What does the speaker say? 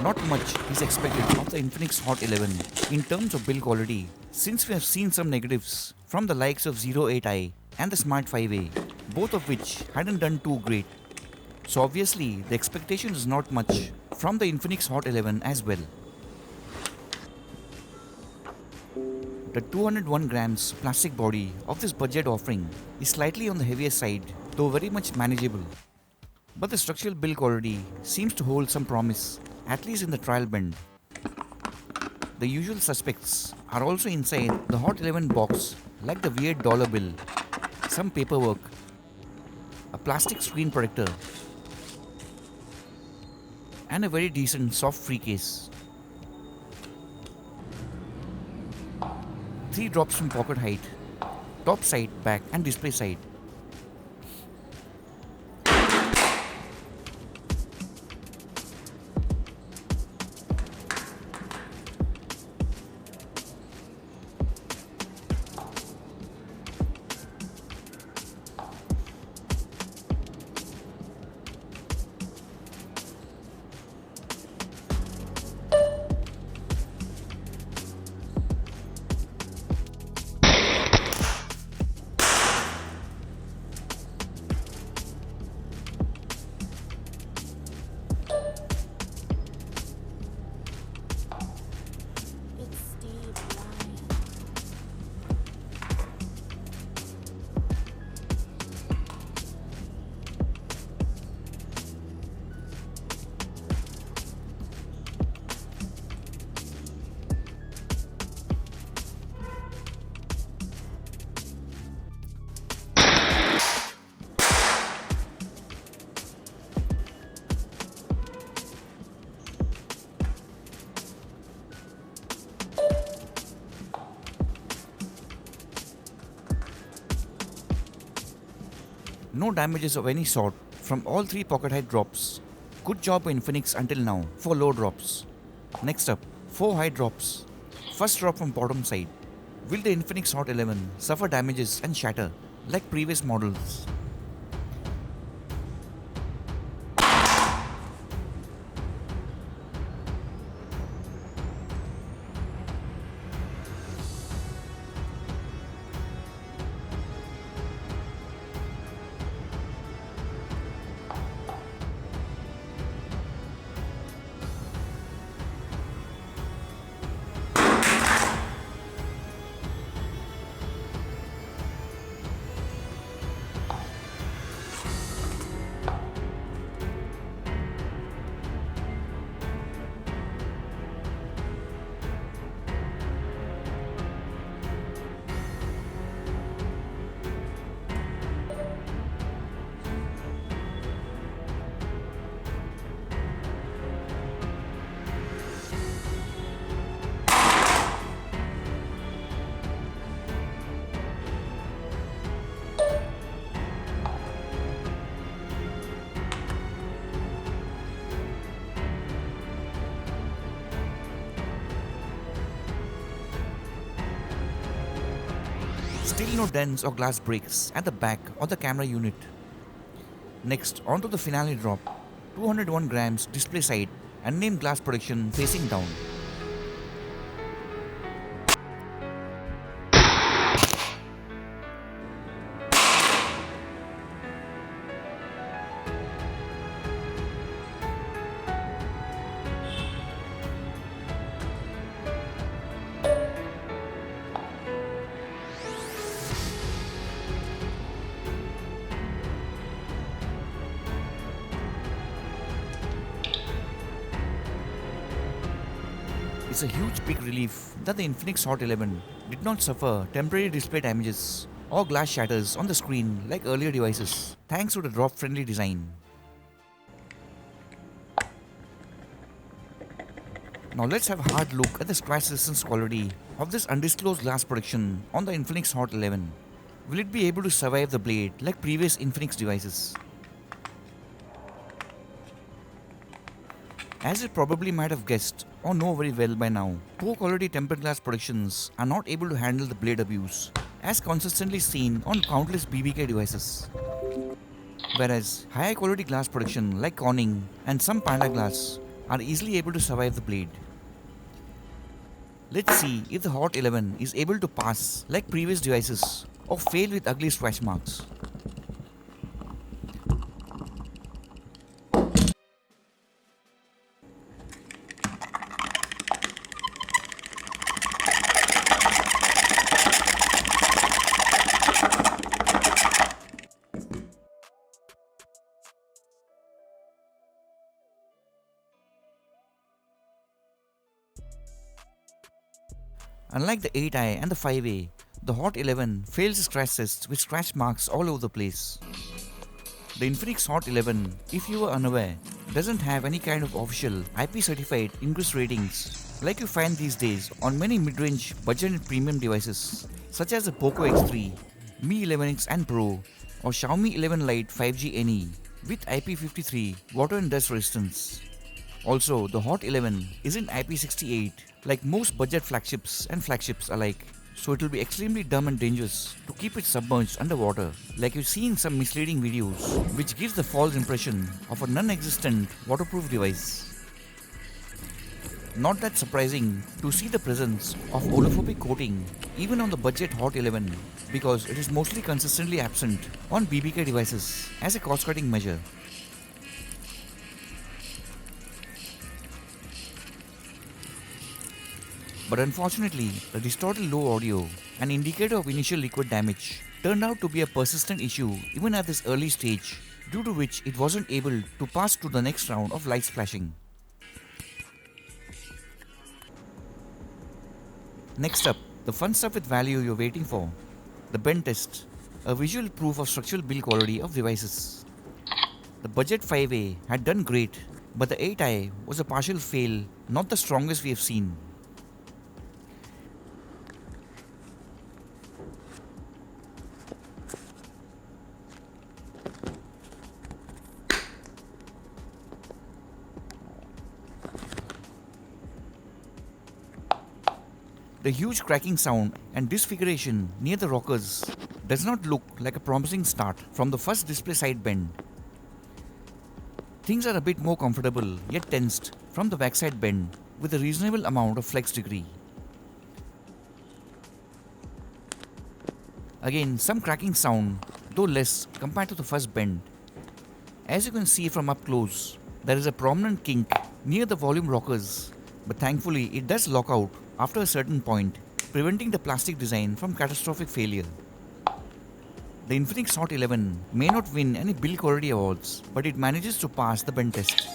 Not much is expected of the Infinix Hot 11 in terms of build quality, since we have seen some negatives from the likes of 08i and the Smart 5A, both of which hadn't done too great. So obviously the expectation is not much from the Infinix Hot 11 as well. The 201 grams plastic body of this budget offering is slightly on the heavier side, though very much manageable. But the structural build quality seems to hold some promise, at least in the trial bend. The usual suspects are also inside the Hot 11 box, like the weird dollar bill, some paperwork, a plastic screen protector, and a very decent soft free case. 3 drops from pocket height, top side, back and display side. No damages of any sort from all 3 pocket height drops. Good job by Infinix until now for low drops. Next up, 4 high drops. First drop from bottom side. Will the Infinix Hot 11 suffer damages and shatter like previous models? Still no dents or glass breaks at the back or the camera unit. Next, onto the finale drop. 201 grams display side and unnamed glass protection facing down. It's a huge big relief that the Infinix Hot 11 did not suffer temporary display damages or glass shatters on the screen like earlier devices, thanks to the drop-friendly design. Now let's have a hard look at the scratch resistance quality of this undisclosed glass protection on the Infinix Hot 11. Will it be able to survive the blade like previous Infinix devices? As you probably might have guessed or know very well by now, poor quality tempered glass protections are not able to handle the blade abuse, as consistently seen on countless BBK devices. Whereas higher quality glass protection like Corning and some Panda Glass are easily able to survive the blade. Let's see if the Hot 11 is able to pass like previous devices or fail with ugly scratch marks. Unlike the 8i and the 5a, the Hot 11 fails the scratch tests with scratch marks all over the place. The Infinix Hot 11, if you are unaware, doesn't have any kind of official IP certified Ingress ratings like you find these days on many mid-range budget and premium devices such as the Poco X3, Mi 11X and Pro or Xiaomi 11 Lite 5G NE with IP53 water and dust resistance. Also, the Hot 11 isn't IP68 like most budget flagships alike, so it will be extremely dumb and dangerous to keep it submerged underwater like you see in some misleading videos which gives the false impression of a non-existent waterproof device. Not that surprising to see the presence of oleophobic coating even on the budget Hot 11 because it is mostly consistently absent on BBK devices as a cost-cutting measure. But unfortunately, the distorted low audio, an indicator of initial liquid damage, turned out to be a persistent issue even at this early stage, due to which it wasn't able to pass to the next round of light splashing. Next up, the fun stuff with value you're waiting for, the bend test, a visual proof of structural build quality of devices. The budget 5A had done great, but the 8i was a partial fail, not the strongest we have seen. The huge cracking sound and disfiguration near the rockers does not look like a promising start from the first display side bend. Things are a bit more comfortable yet tensed from the backside bend with a reasonable amount of flex degree. Again, some cracking sound, though less compared to the first bend. As you can see from up close, there is a prominent kink near the volume rockers, but thankfully it does lock out after a certain point, preventing the plastic design from catastrophic failure. The Infinix Hot 11 may not win any build quality awards, but it manages to pass the bend test.